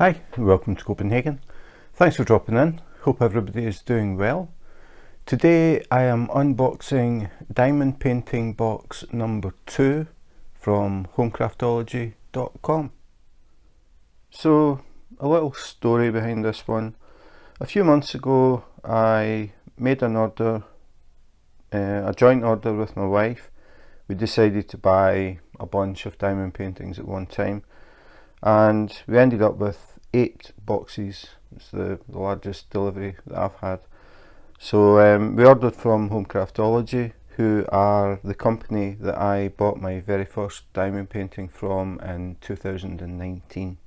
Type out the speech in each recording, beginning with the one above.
Hi, welcome to Copenhagen. Thanks for dropping in. Hope everybody is doing well. Today I am unboxing diamond painting box number 2 from homecraftology.com. So, a little story behind this one. A few months ago I made an order, a joint order with my wife. We decided to buy a bunch of diamond paintings at one time, and we ended up with 8 boxes. It's the largest delivery that I've had. So we ordered from Home Craftology, who are the company that I bought my very first diamond painting from in 2019.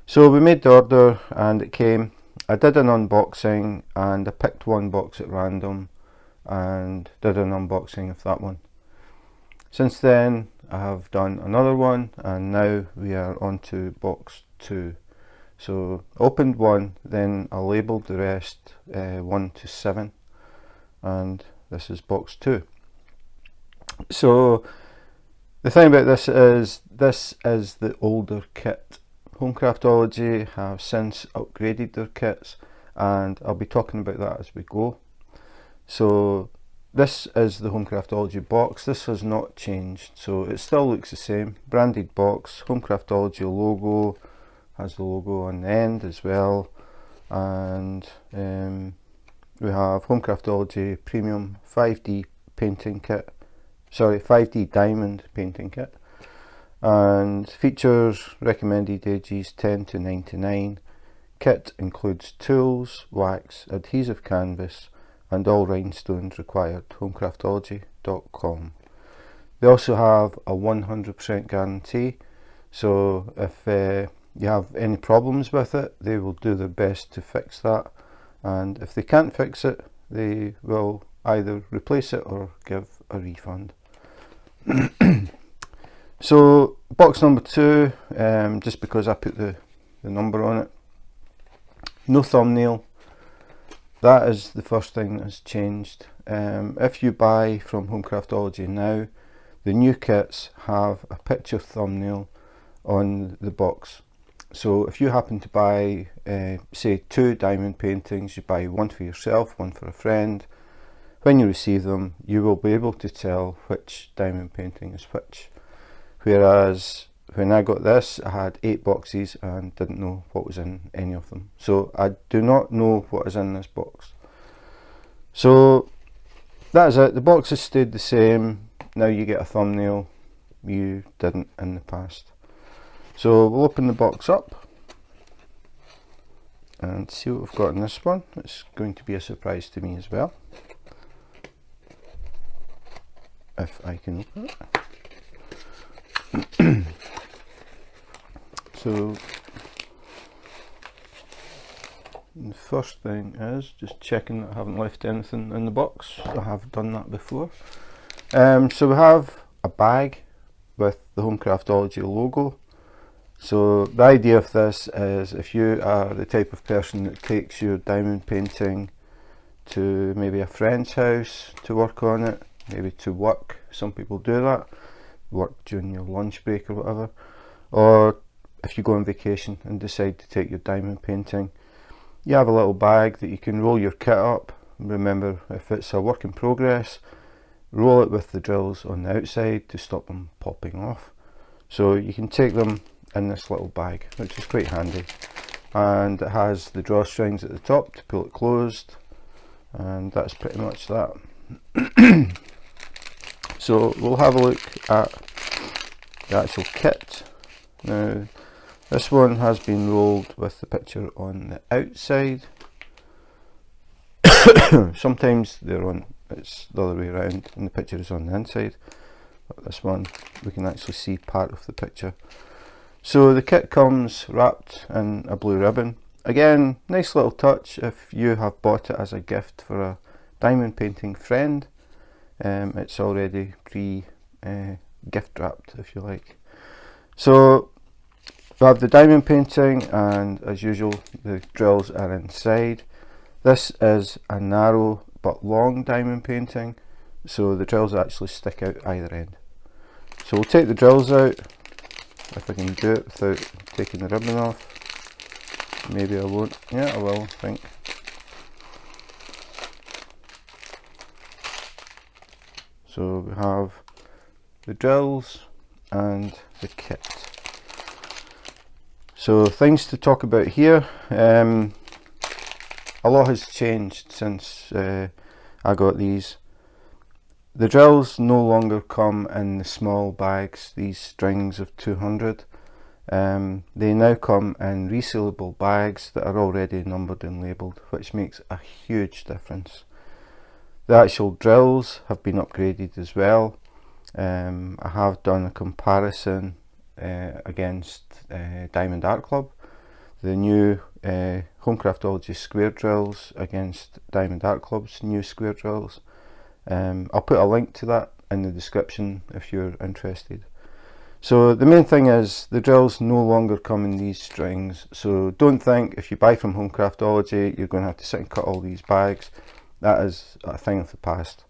So we made the order and it came. I did an unboxing and I picked one box at random and did an unboxing of that one. Since then I have done another one and now we are on to box 2. So opened one, then I labelled the rest 1 to 7, and this is box 2. So the thing about this is the older kit. Home Craftology have since upgraded their kits and I'll be talking about that as we go. So this is the Home Craftology box. This has not changed, so it still looks the same. Branded box, Home Craftology logo, has the logo on the end as well, and we have Home Craftology Premium 5D painting kit, 5D diamond painting kit, and features recommended ages 10 to 99. Kit includes tools, wax, adhesive canvas and all rhinestones required. homecraftology.com. They also have a 100% guarantee, so if you have any problems with it, they will do their best to fix that, and if they can't fix it, they will either replace it or give a refund. So box number 2, just because I put the number on it, no thumbnail. That is the first thing that has changed. If you buy from Home Craftology now, the new kits have a picture thumbnail on the box. So if you happen to buy say 2 diamond paintings, you buy one for yourself, one for a friend, when you receive them you will be able to tell which diamond painting is which. Whereas when I got this I had 8 boxes and didn't know what was in any of them. So I do not know what is in this box. So that is it. The box has stayed the same. Now you get a thumbnail. You didn't in the past. So we'll open the box up and see what we've got in this one. It's going to be a surprise to me as well, if I can open it. So the first thing is just checking that I haven't left anything in the box. I have done that before. So we have a bag with the Home Craftology logo. So the idea of this is if you are the type of person that takes your diamond painting to maybe a friend's house to work on it, maybe to work, some people do that, work during your lunch break or whatever, or if you go on vacation and decide to take your diamond painting, you have a little bag that you can roll your kit up. Remember, if it's a work in progress, roll it with the drills on the outside to stop them popping off. So you can take them in this little bag, which is quite handy, and it has the drawstrings at the top to pull it closed, and that's pretty much that. So we'll have a look at the actual kit. Now this one has been rolled with the picture on the outside. Sometimes it's the other way around and the picture is on the inside, but this one we can actually see part of the picture. So the kit comes wrapped in a blue ribbon. Again, nice little touch if you have bought it as a gift for a diamond painting friend. It's already gift wrapped, if you like. So we have the diamond painting, and as usual the drills are inside. This is a narrow but long diamond painting, so the drills actually stick out either end. So we'll take the drills out, if I can do it without taking the ribbon off. Maybe I won't. Yeah, I will, I think. So we have the drills and the kit. So things to talk about here. A lot has changed since I got these. The drills no longer come in the small bags, these strings of 200. They now come in resealable bags that are already numbered and labelled, which makes a huge difference. The actual drills have been upgraded as well. I have done a comparison against Diamond Art Club, the new Home Craftology square drills against Diamond Art Club's new square drills. I'll put a link to that in the description if you're interested. So the main thing is the drills no longer come in these strings, so don't think if you buy from Home Craftology you're going to have to sit and cut all these bags. That is a thing of the past.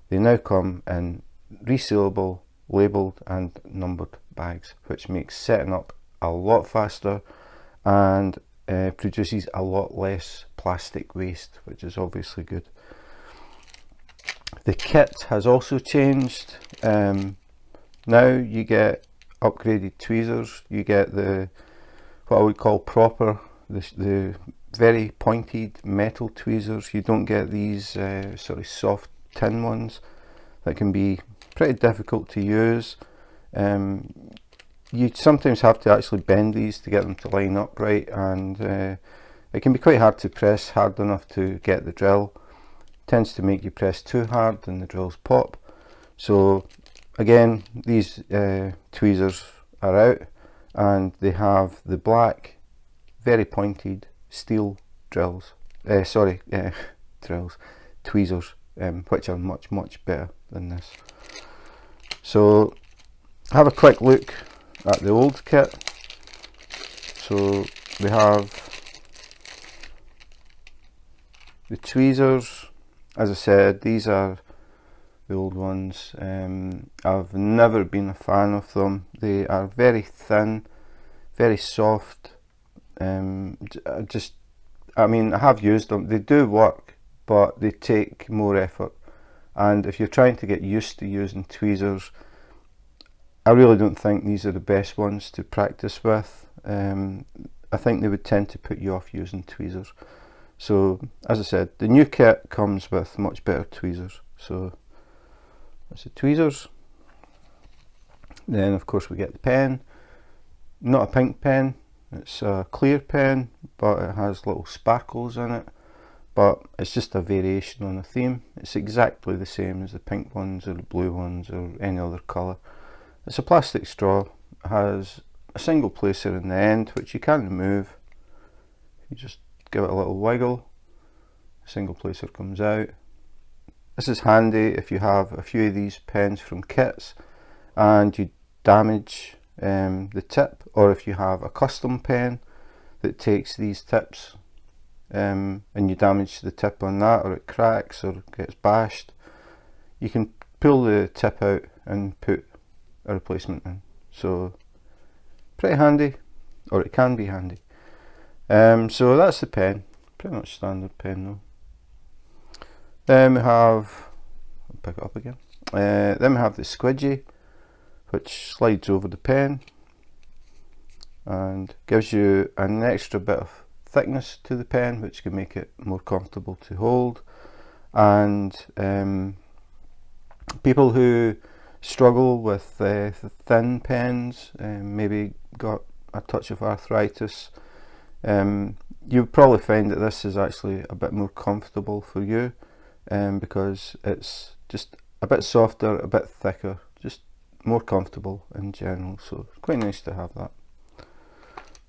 They now come in resealable, labelled and numbered bags, which makes setting up a lot faster and produces a lot less plastic waste, which is obviously good. The kit has also changed. Now you get upgraded tweezers. You get the what I would call proper, the very pointed metal tweezers. You don't get these sort of soft tin ones that can be pretty difficult to use. You sometimes have to actually bend these to get them to line up right, and it can be quite hard to press hard enough to get the drill. It tends to make you press too hard and the drills pop. So again, these tweezers are out, and they have the black, very pointed steel drills. Tweezers, which are much better than this. So have a quick look at the old kit. So we have the tweezers. As I said, these are the old ones. I've never been a fan of them. They are very thin, very soft. I mean, I have used them. They do work, but they take more effort. And if you're trying to get used to using tweezers, I really don't think these are the best ones to practice with. I think they would tend to put you off using tweezers. So, as I said, the new kit comes with much better tweezers. So that's the tweezers. Then of course we get the pen. Not a pink pen, it's a clear pen, but it has little sparkles in it. But it's just a variation on a theme. It's exactly the same as the pink ones or the blue ones or any other colour. It's a plastic straw. It has a single placer in the end, which you can remove. You just give it a little wiggle, a single placer comes out. This is handy if you have a few of these pens from kits and you damage the tip, or if you have a custom pen that takes these tips and you damage the tip on that, or it cracks or gets bashed, you can pull the tip out and put a replacement in. So pretty handy, or it can be handy. So that's the pen, pretty much standard pen though. Then we have, I'll pick it up again. Then we have the squidgy, which slides over the pen and gives you an extra bit of thickness to the pen, which can make it more comfortable to hold. And people who struggle with thin pens, maybe got a touch of arthritis, you'll probably find that this is actually a bit more comfortable for you, because it's just a bit softer, a bit thicker, just more comfortable in general. So it's quite nice to have that.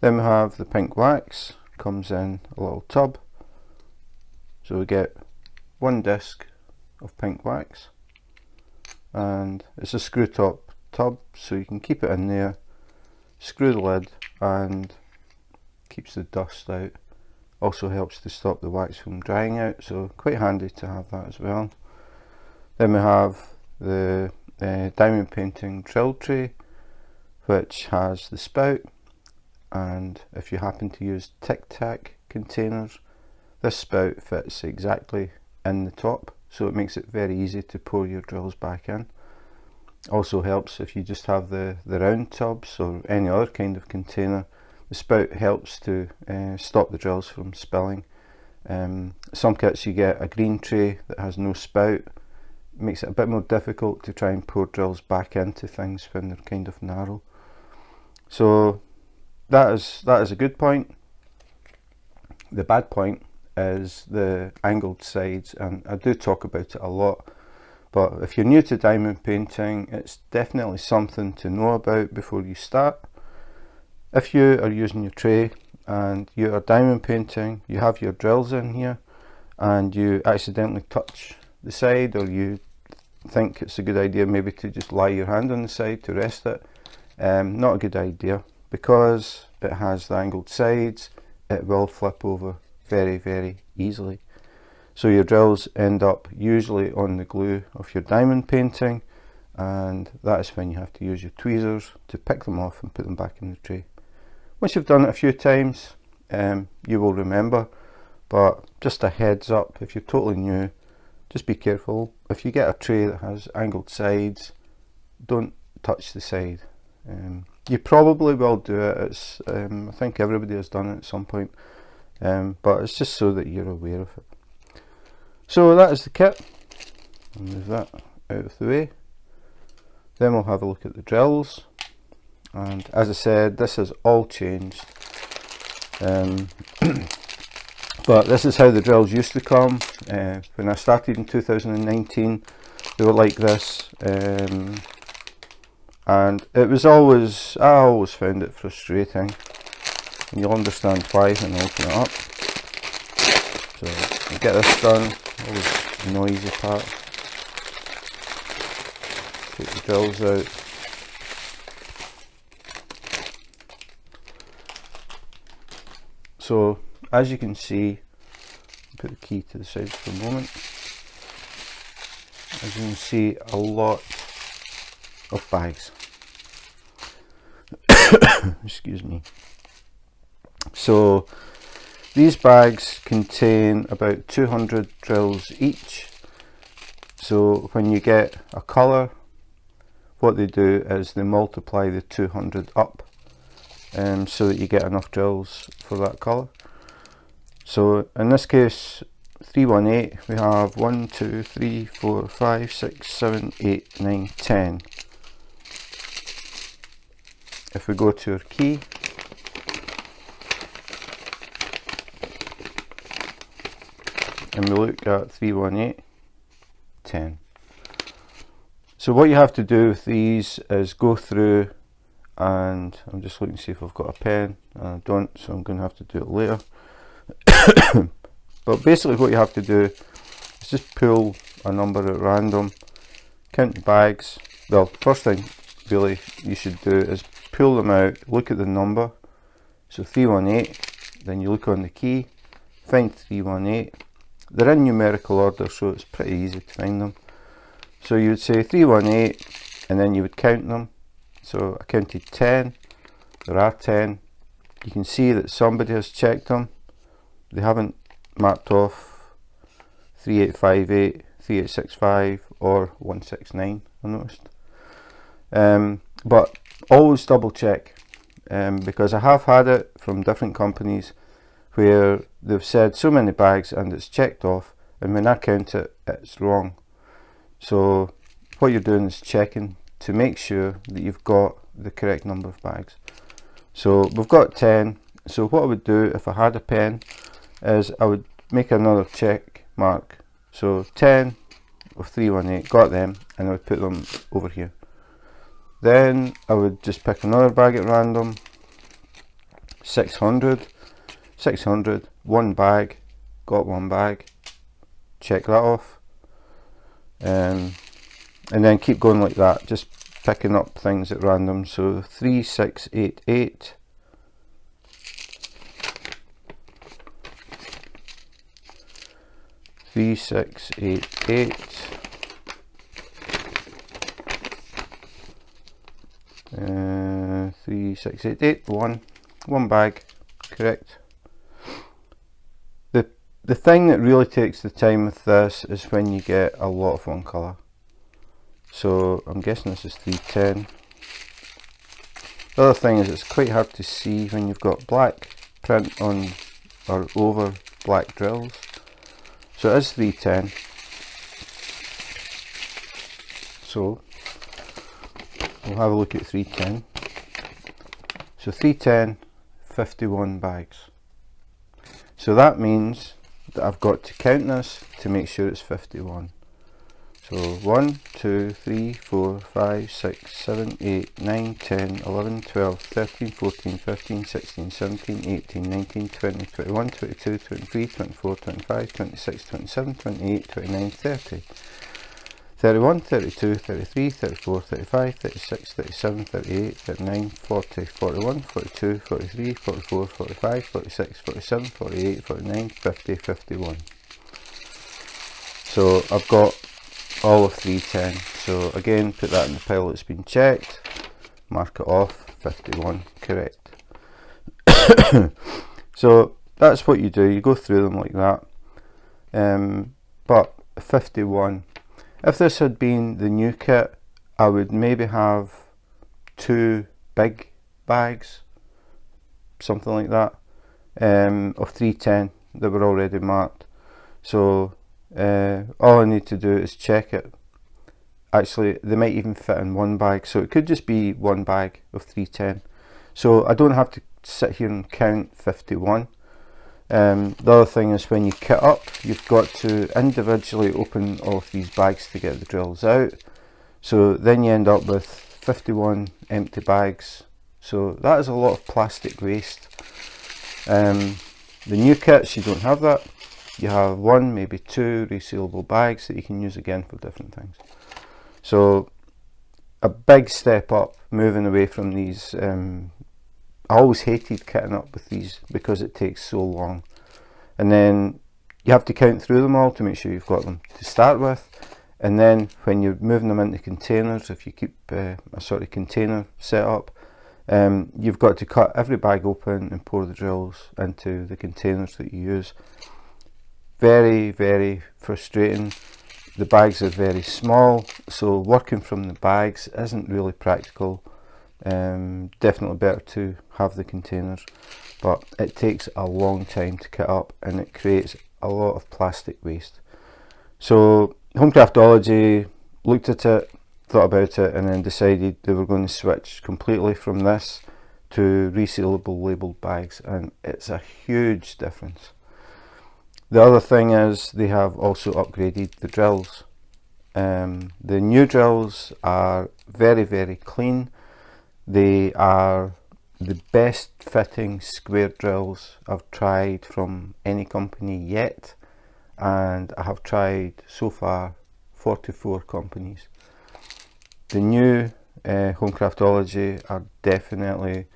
Then we have the pink wax, comes in a little tub. So we get one disc of pink wax, and it's a screw top tub, so you can keep it in there, screw the lid, and keeps the dust out. Also helps to stop the wax from drying out, so quite handy to have that as well. Then we have the diamond painting drill tray, which has the spout and if you happen to use Tic Tac containers, this spout fits exactly in the top, so it makes it very easy to pour your drills back in. Also helps if you just have the round tubs or any other kind of container. The spout helps to stop the drills from spilling. Some kits you get a green tray that has no spout. It makes it a bit more difficult to try and pour drills back into things when they're kind of narrow. So that is a good point. The bad point is the angled sides, and I do talk about it a lot, but if you're new to diamond painting, it's definitely something to know about before you start. If you are using your tray and you are diamond painting, you have your drills in here and you accidentally touch the side, or you think it's a good idea maybe to just lie your hand on the side to rest it, not a good idea, because it has the angled sides. It will flip over very, very easily. So your drills end up usually on the glue of your diamond painting, and that is when you have to use your tweezers to pick them off and put them back in the tray. Once you've done it a few times, you will remember, but just a heads up, if you're totally new, just be careful. If you get a tray that has angled sides, don't touch the side. You probably will do it. It's, I think everybody has done it at some point, but it's just so that you're aware of it. So that is the kit. I'll move that out of the way. Then we'll have a look at the drills. And as I said, this has all changed. But this is how the drills used to come. When I started in 2019, they were like this. And it was always, I always found it frustrating. And you'll understand why when I open it up. So I'll get this done. Always the noisy part. Take the drills out. So as you can see, put the key to the side for a moment. As you can see, a lot of bags. Excuse me. So these bags contain about 200 drills each. So when you get a colour, what they do is they multiply the 200 up, so that you get enough drills for that colour. So in this case, 318, we have 1, 2, 3, 4, 5, 6, 7, 8, 9, 10. If we go to our key, and we look at 318, 10. So what you have to do with these is go through, and I'm just looking to see if I've got a pen. I don't, so I'm going to have to do it later. But basically what you have to do is just pull a number at random, count the bags. Well, first thing really you should do is pull them out, look at the number. So 318, then you look on the key, find 318. They're in numerical order, so it's pretty easy to find them. So you would say 318, and then you would count them. So I counted 10, there are 10. You can see that somebody has checked them. They haven't marked off 3858, 3865 or 169, I noticed. But always double check, because I have had it from different companies where they've said so many bags and it's checked off, and when I count it, it's wrong. So what you're doing is checking to make sure that you've got the correct number of bags. So we've got 10. So what I would do if I had a pen is I would make another check mark. So 10 of 318, got them, and I would put them over here. Then I would just pick another bag at random. 600, 600, one bag, got one bag, check that off. And then keep going like that, just picking up things at random. So 3688, 3688, 3688, 1, One bag, correct. The thing that really takes the time with this is when you get a lot of one colour. So I'm guessing this is 310. The other thing is it's quite hard to see when you've got black print on or over black drills. So it is 310. So we'll have a look at 310. So 310, 51 bags. So that means that I've got to count this to make sure it's 51. So 1, 2, 3, 4, 5, 6, 7, 8, 9, 10, 11, 12, 13, 14, 15, 16, 17, 18, 19, 20, 21, 22, 23, 24, 25, 26, 27, 28, 29, 30. 31, 32, 33, 34, 35, 36, 37, 38, 39, 40, 41, 42, 43, 44, 45, 46, 47, 48, 49, 50, 51. So I've got all of 310. So again, put that in the pile that's been checked, mark it off, 51, correct. So that's what you do, you go through them like that. But 51. If this had been the new kit, I would maybe have 2 big bags, something like that, of 310 that were already marked. So all I need to do is check it. Actually, they might even fit in one bag, so it could just be one bag of 310. So I don't have to sit here and count 51. The other thing is when you kit up, you've got to individually open all of these bags to get the drills out. So then you end up with 51 empty bags. So that is a lot of plastic waste. The new kits, you don't have that. You have 1, maybe 2 resealable bags that you can use again for different things. So a big step up, moving away from these. I always hated kitting up with these because it takes so long, and then you have to count through them all to make sure you've got them to start with, and then when you're moving them into containers, if you keep a sort of container set up, you've got to cut every bag open and pour the drills into the containers that you use. Very, very frustrating. The bags are very small, so working from the bags isn't really practical. Definitely better to have the containers, but it takes a long time to kit up and it creates a lot of plastic waste. So Home Craftology looked at it, thought about it, and then decided they were going to switch completely from this to resealable labelled bags, and it's a huge difference. The other thing is they have also upgraded the drills. The new drills are very, very clean. They are the best fitting square drills I've tried from any company yet, and I have tried so far 44 companies. The new Home Craftology are definitely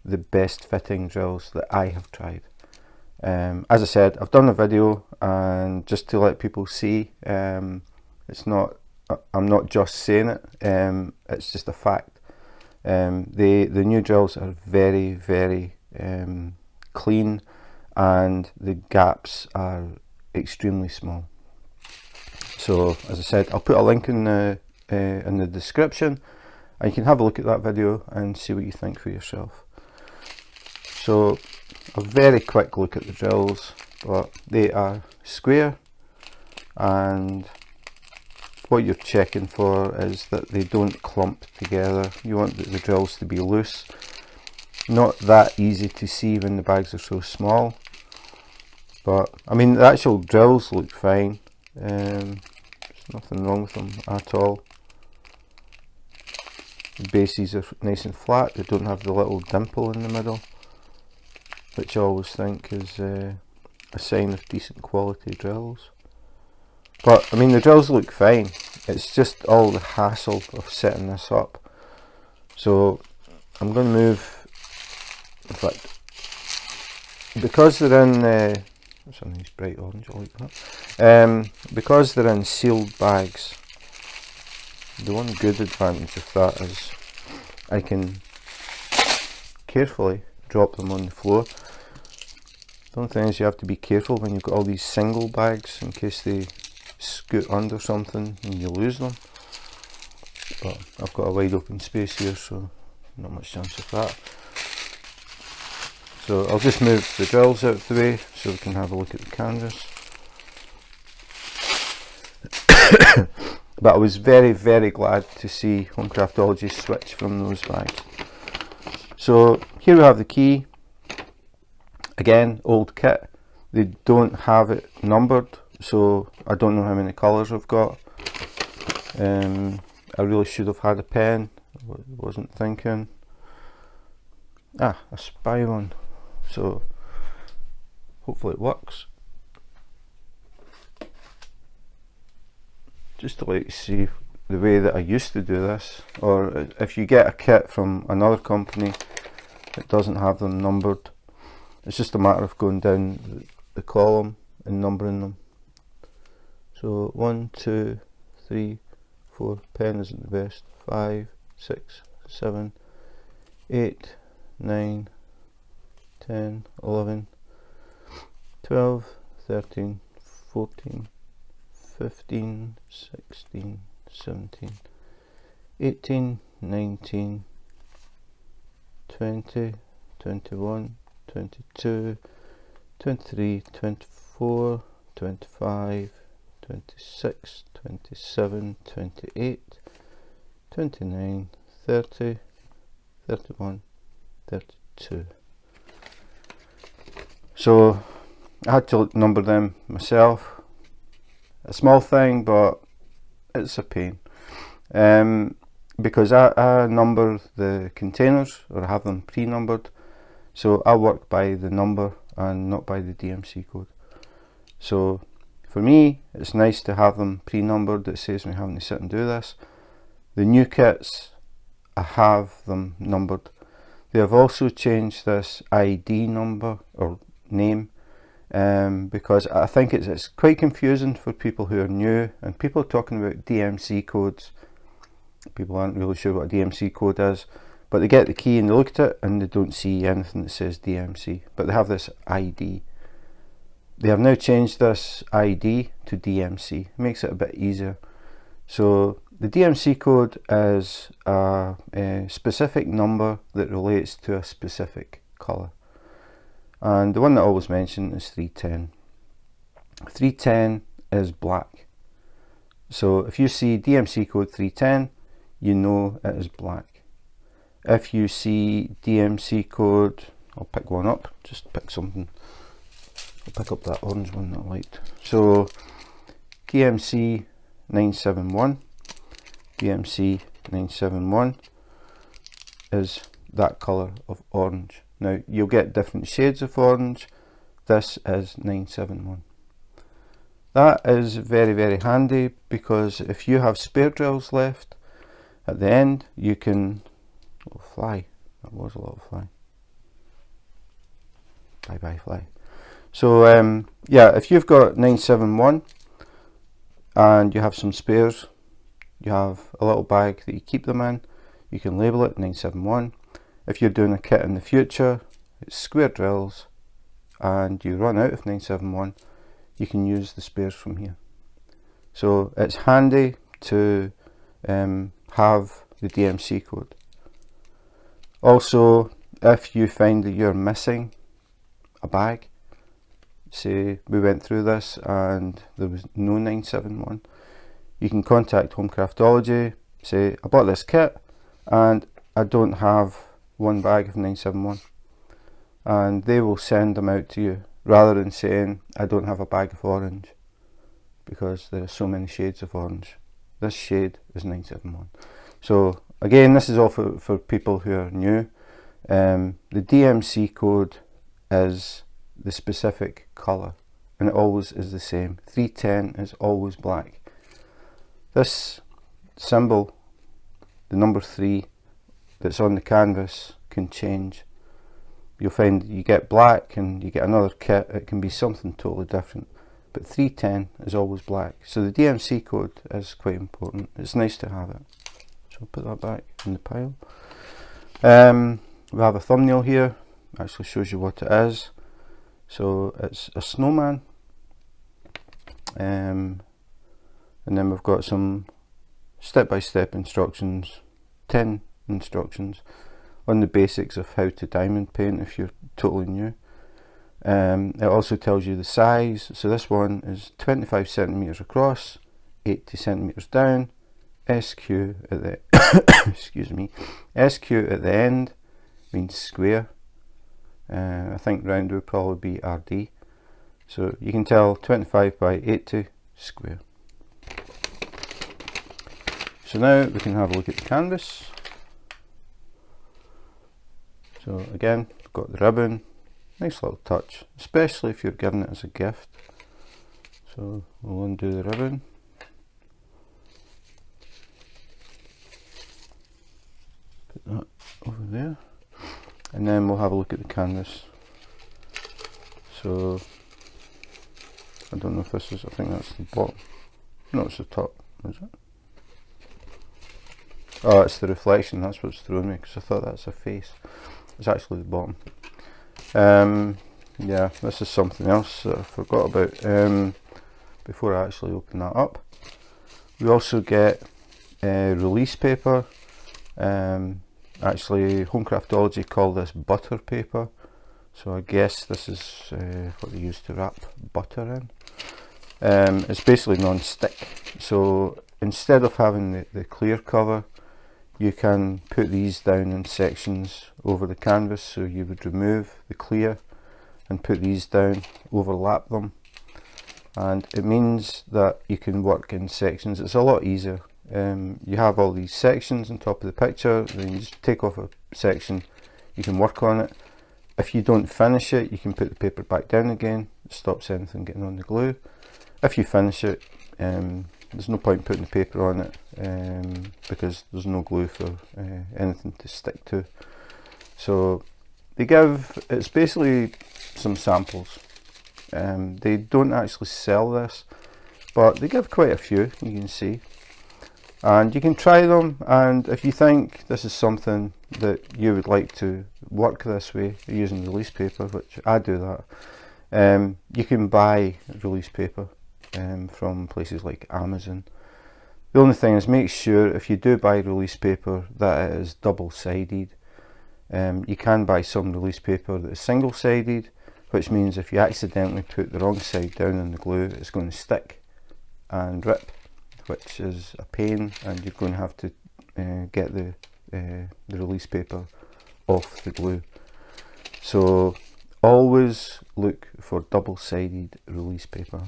the best fitting drills that I have tried. As I said, I've done a video, and just to let people see, it's not, I'm not just saying it, it's just a fact. The new drills are very, very clean, and the gaps are extremely small. So as I said, I'll put a link in the description, and you can have a look at that video and see what you think for yourself. So a very quick look at the drills, but they are square, and what you're checking for is that they don't clump together. You want the drills to be loose. Not that easy to see when the bags are so small, but I mean the actual drills look fine. There's nothing wrong with them at all. The bases are nice and flat, they don't have the little dimple in the middle, which I always think is a sign of decent quality drills. But I mean the drills look fine, it's just all the hassle of setting this up. So I'm going to move, in fact, because they're in what's a nice bright orange, I like that. Because they're in sealed bags, the one good advantage of that is I can carefully drop them on the floor. The only thing is you have to be careful when you've got all these single bags in case they scoot under something and you lose them. But I've got a wide open space here, so not much chance of that. So I'll just move the drills out of the way so we can have a look at the canvas. But I was very, very glad to see Home Craftology switch from those bags. So here we have the key. Again, old kit. They don't have it numbered, so I don't know how many colours I've got. I really should have had a pen. Wasn't thinking. Ah, a spy one. So hopefully it works. Just to let you see the way that I used to do this, or if you get a kit from another company that doesn't have them numbered, it's just a matter of going down the column and numbering them. So 1, 2, 3, 4, pen isn't the best, 5, 6, 7, 8, 9, 10, 11, 12, 13, 14, 15, 16, 17, 18, 19, 20, 21, 22, 23, 24, 25, 26, 27, 28, 29, 30, 31, 32. So I had to number them myself. A small thing, but it's a pain, because I number the containers, or I have them pre-numbered, so I work by the number and not by the DMC code. So for me it's nice to have them pre-numbered. It saves me having to sit and do this. The new kits, I have them numbered. They have also changed this ID number or name, because I think it's quite confusing for people who are new, and people are talking about DMC codes. People aren't really sure what a DMC code is, but they get the key and they look at it and they don't see anything that says DMC, but they have this ID. They have now changed this ID to DMC. It makes it a bit easier. So the DMC code is a specific number that relates to a specific colour. And the one that I always mention is 310. 310 is black. So if you see DMC code 310, you know it is black. If you see DMC code, I'll pick one up, just pick something. I'll pick up that orange one that I liked. So DMC 971, DMC 971 is that colour of orange. Now you'll get different shades of orange. This is 971. That is very, very handy, because if you have spare drills left at the end, you can fly. That was a lot of fly. Bye bye fly. So yeah, if you've got 971 and you have some spares, you have a little bag that you keep them in, you can label it 971. If you're doing a kit in the future, it's square drills, and you run out of 971, you can use the spares from here. So it's handy to have the DMC code. Also, if you find that you're missing a bag, say we went through this and there was no 971, you can contact Home Craftology, say I bought this kit and I don't have one bag of 971, and they will send them out to you, rather than saying I don't have a bag of orange, because there are so many shades of orange. This shade is 971. So again, this is all for people who are new. The DMC code is the specific colour, and it always is the same. 310 is always black. This symbol, the number 3 that's on the canvas, can change. You'll find you get black and you get another kit, it can be something totally different, but 310 is always black. So the DMC code is quite important. It's nice to have it. So I'll put that back in the pile. We have a thumbnail here. actually shows you what it is. So it's a snowman, and then we've got some step-by-step instructions, 10 instructions on the basics of how to diamond paint if you're totally new. It also tells you the size. So this one is 25 centimeters across, 80 centimeters down, SQ at the excuse me, SQ at the end means square. I think round would probably be RD. So you can tell 25 by 80 square. So now we can have a look at the canvas. So again, got the ribbon, nice little touch, especially if you're giving it as a gift. So we'll undo the ribbon. Put that over there. And then we'll have a look at the canvas. So I don't know if this is, I think that's the bottom. No, it's the top, is it? Oh, it's the reflection, that's what's throwing me, because I thought that's a face. It's actually the bottom. Yeah, this is something else that I forgot about before I actually open that up. We also get release paper. Actually, Home Craftology call this butter paper. So I guess this is what they use to wrap butter in. It's basically non-stick. So instead of having the clear cover, you can put these down in sections over the canvas. So you would remove the clear and put these down, overlap them, and it means that you can work in sections. It's a lot easier. You have all these sections on top of the picture, then you just take off a section, you can work on it. If you don't finish it, you can put the paper back down again. It stops anything getting on the glue. If you finish it, there's no point putting the paper on it because there's no glue for anything to stick to. So they give, it's basically some samples. They don't actually sell this, but they give quite a few, you can see. And you can try them, and if you think this is something that you would like to work this way using release paper, which I do that, you can buy release paper from places like Amazon. The only thing is, make sure if you do buy release paper that it is double-sided. You can buy some release paper that is single-sided, which means if you accidentally put the wrong side down in the glue, it's going to stick and rip, which is a pain, and you're going to have to get the release paper off the glue. So always look for double-sided release paper.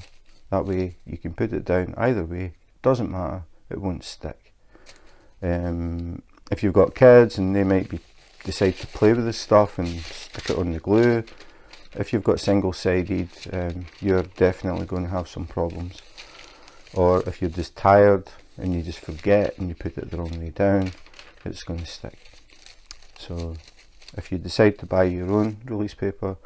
That way you can put it down either way, doesn't matter, it won't stick. If you've got kids and they might decide to play with this stuff and stick it on the glue, if you've got single-sided, you're definitely going to have some problems. Or if you're just tired and you just forget and you put it the wrong way down, it's going to stick. So if you decide to buy your own release paper,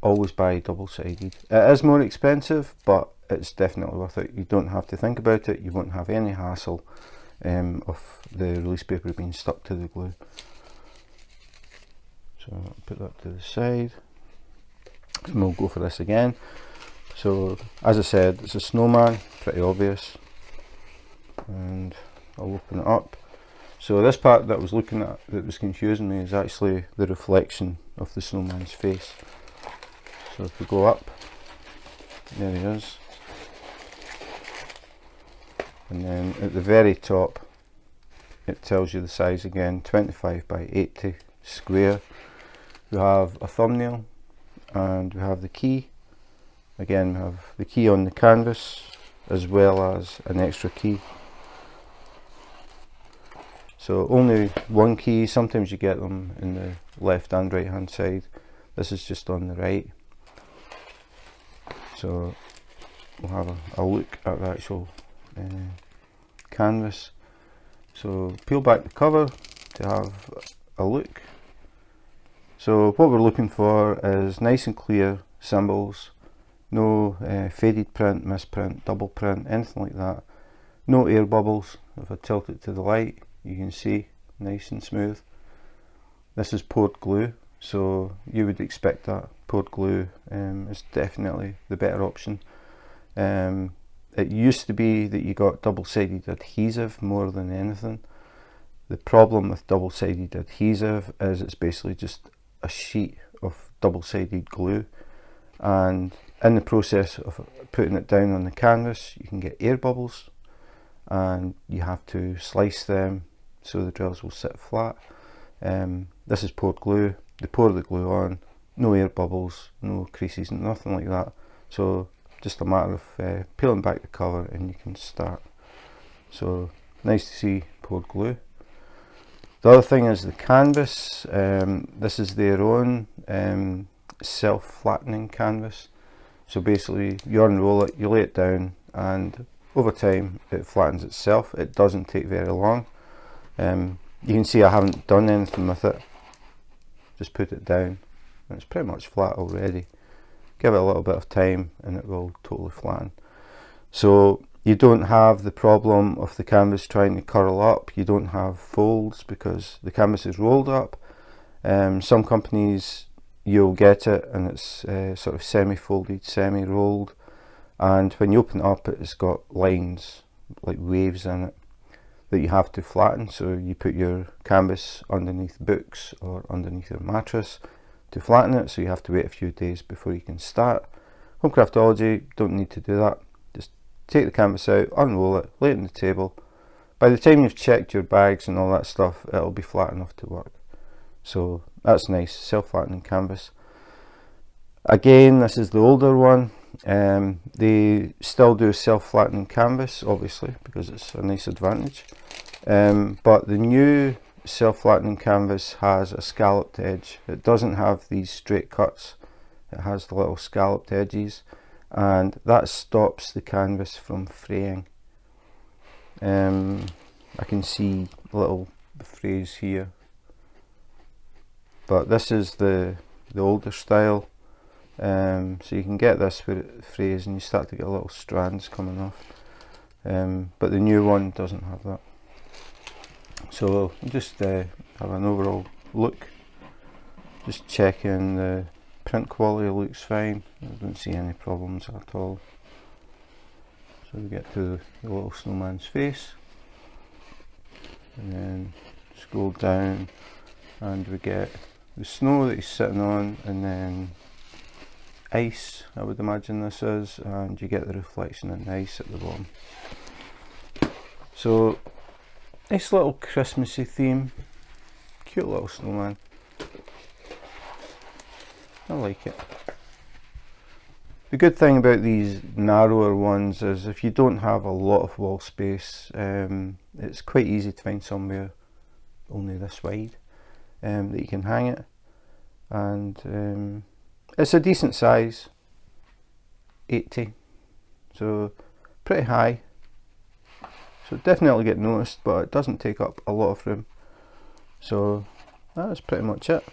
always buy double-sided. It is more expensive, but it's definitely worth it. You don't have to think about it, you won't have any hassle of the release paper being stuck to the glue. So I'll put that to the side and we'll go for this again. So as I said, it's a snowman, pretty obvious, and I'll open it up. So this part that I was looking at that was confusing me is actually the reflection of the snowman's face. So if we go up, there he is, and then at the very top it tells you the size again, 25 by 80 square. We have a thumbnail and we have the key. Again, we have the key on the canvas as well as an extra key. So only one key, sometimes you get them in the left and right hand side. This is just on the right. So we'll have a look at the actual canvas. So peel back the cover to have a look. So what we're looking for is nice and clear symbols. No faded print, misprint, double print, anything like that. No air bubbles. If I tilt it to the light, you can see nice and smooth. This is poured glue, so you would expect that poured glue is definitely the better option. It used to be that you got double-sided adhesive more than anything. The problem with double-sided adhesive is it's basically just a sheet of double-sided glue, and in the process of putting it down on the canvas you can get air bubbles, and you have to slice them so the drills will sit flat. This is poured glue. They pour the glue on, no air bubbles, no creases, nothing like that, so just a matter of peeling back the cover and you can start. So nice to see poured glue. The other thing is the canvas. This is their own self-flattening canvas. So basically you unroll it, you lay it down, and over time it flattens itself. It doesn't take very long. You can see I haven't done anything with it. Just put it down and it's pretty much flat already. Give it a little bit of time and it will totally flatten. So you don't have the problem of the canvas trying to curl up. You don't have folds because the canvas is rolled up. Some companies you'll get it and it's sort of semi-folded, semi-rolled, and when you open it up it's got lines like waves in it that you have to flatten. So you put your canvas underneath books or underneath your mattress to flatten it, so you have to wait a few days before you can start. Home Craftology don't need to do that. Just take the canvas out, unroll it, lay it on the table. By the time you've checked your bags and all that stuff, it'll be flat enough to work. So that's nice, self-flattening canvas. Again, this is the older one. They still do self-flattening canvas, obviously, because it's a nice advantage. But the new self-flattening canvas has a scalloped edge. It doesn't have these straight cuts. It has the little scalloped edges, and that stops the canvas from fraying. I can see little frays here, but this is the older style. So you can get this where it frays and you start to get little strands coming off, but the new one doesn't have that. So just have an overall look, just checking the print quality looks fine. I don't see any problems at all. So we get to the little snowman's face and then scroll down and we get the snow that he's sitting on, and then ice, I would imagine this is, and you get the reflection in the ice at the bottom. So nice little Christmassy theme, cute little snowman. I like it. The good thing about these narrower ones is if you don't have a lot of wall space, it's quite easy to find somewhere only this wide that you can hang it, and it's a decent size, 80, so pretty high, so definitely get noticed, but it doesn't take up a lot of room. So that's pretty much it.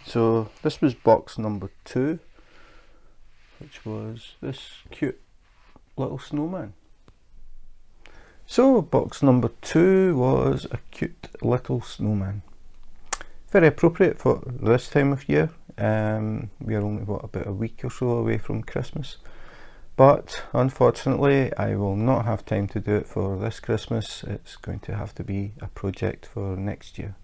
So this was box number 2, which was this cute little snowman. So box number 2 was a cute little snowman. Very appropriate for this time of year. We are only about a week or so away from Christmas, but unfortunately I will not have time to do it for this Christmas. It's going to have to be a project for next year.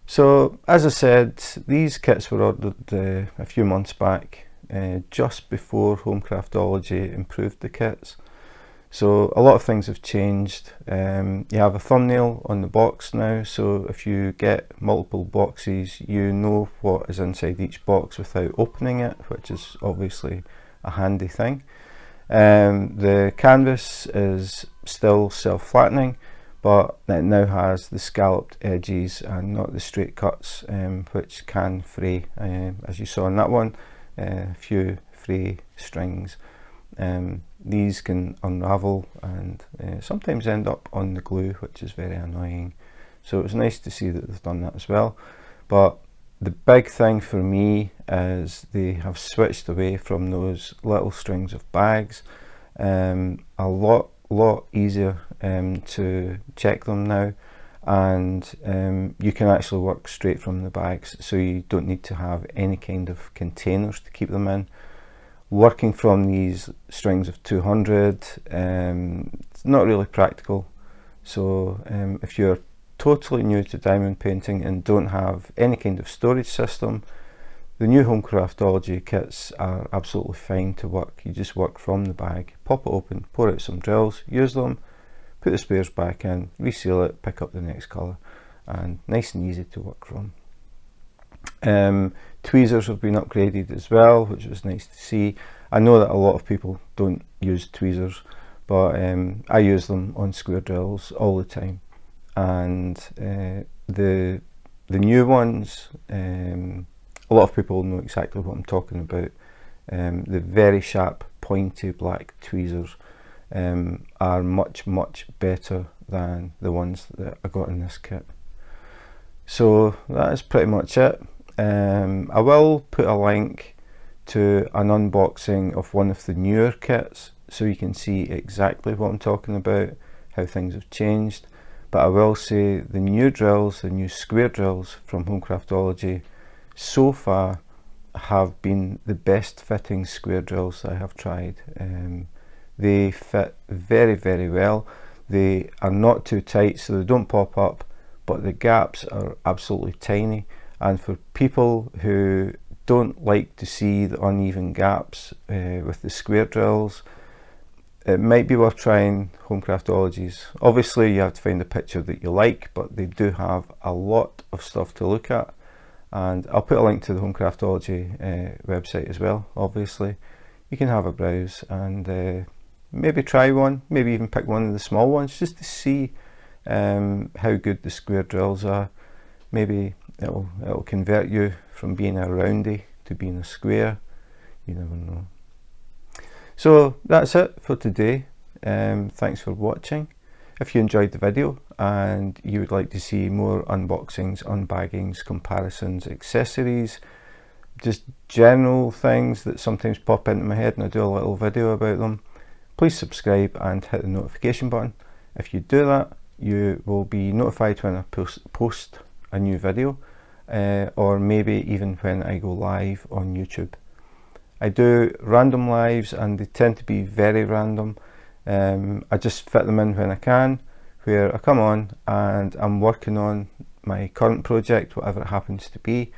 So as I said, these kits were ordered a few months back, just before Home Craftology improved the kits. So a lot of things have changed. You have a thumbnail on the box now, so if you get multiple boxes you know what is inside each box without opening it, which is obviously a handy thing. The canvas is still self-flattening, but it now has the scalloped edges and not the straight cuts, which can fray, as you saw in that one, a few fray strings. These can unravel and sometimes end up on the glue, which is very annoying. So it was nice to see that they've done that as well. But the big thing for me is they have switched away from those little strings of bags. A lot easier to check them now, and you can actually work straight from the bags, so you don't need to have any kind of containers to keep them in. Working from these strings of 200, it's not really practical. So if you're totally new to diamond painting and don't have any kind of storage system, the new Home Craftology kits are absolutely fine to work. You just work from the bag, pop it open, pour out some drills, use them, put the spares back in, reseal it, pick up the next colour, and nice and easy to work from. Tweezers have been upgraded as well, which was nice to see. I know that a lot of people don't use tweezers, but I use them on square drills all the time, and the new ones, a lot of people know exactly what I'm talking about. The very sharp pointy black tweezers are much better than the ones that I got in this kit. So that is pretty much it. I will put a link to an unboxing of one of the newer kits so you can see exactly what I'm talking about, how things have changed. But I will say the new drills, the new square drills from Home Craftology so far have been the best fitting square drills that I have tried. They fit very well. They are not too tight, so they don't pop up, but the gaps are absolutely tiny. And for people who don't like to see the uneven gaps with the square drills, it might be worth trying Home Craftology's. Obviously you have to find a picture that you like, but they do have a lot of stuff to look at. And I'll put a link to the Home Craftology website as well. Obviously you can have a browse and maybe try one, maybe even pick one of the small ones just to see how good the square drills are. Maybe it'll convert you from being a roundie to being a square. You never know. So that's it for today. Thanks for watching. If you enjoyed the video and you would like to see more unboxings, unbaggings, comparisons, accessories, just general things that sometimes pop into my head and I do a little video about them, please subscribe and hit the notification button. If you do that, you will be notified when I post a new video, or maybe even when I go live on YouTube. I do random lives and they tend to be very random. I just fit them in when I can, where I come on and I'm working on my current project, whatever it happens to be.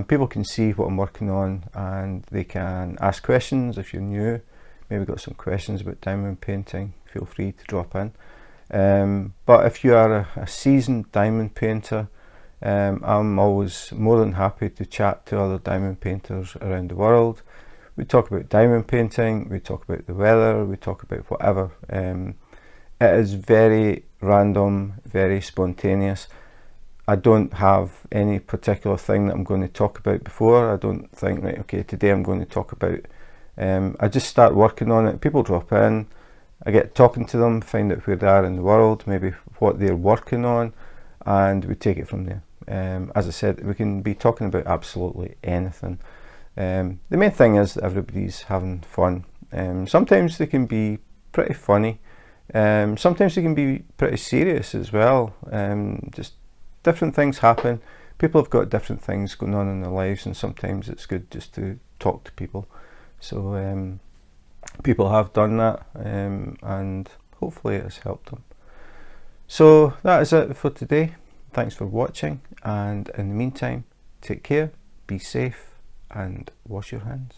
People can see what I'm working on and they can ask questions. If you're new, maybe got some questions about diamond painting, feel free to drop in. But if you are a seasoned diamond painter, I'm always more than happy to chat to other diamond painters around the world. We talk about diamond painting, we talk about the weather, we talk about whatever. It is very random, very spontaneous. I don't have any particular thing that I'm going to talk about before. I don't think, right, okay, today I'm going to talk about. I just start working on it. People drop in, I get talking to them, find out where they are in the world, maybe what they're working on, and we take it from there. As I said, we can be talking about absolutely anything. The main thing is that everybody's having fun. Sometimes they can be pretty funny, sometimes they can be pretty serious as well. Just different things happen. People have got different things going on in their lives, and sometimes it's good just to talk to people. So people have done that, and hopefully it has helped them. So that is it for today. Thanks for watching, and in the meantime, take care, be safe, and wash your hands.